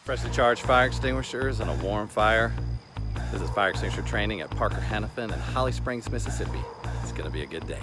Freshly charged fire extinguishers and a warm fire. This is fire extinguisher training at Parker Hannifin in Holly Springs, Mississippi. It's going to be a good day.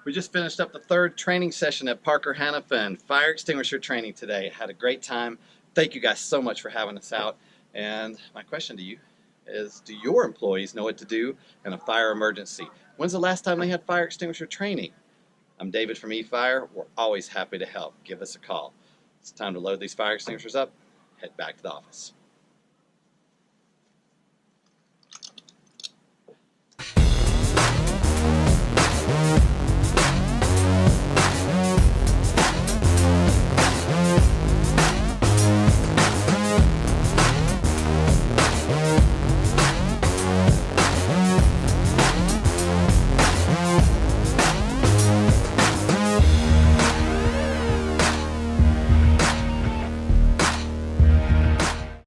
We just finished up the third training session at Parker Hannifin, fire extinguisher training today. Had a great time. Thank you guys so much for having us out. And my question to you is, do your employees know what to do in a fire emergency? When's the last time they had fire extinguisher training? I'm David from eFire. We're always happy to help. Give us a call. It's time to load these fire extinguishers up, head back to the office.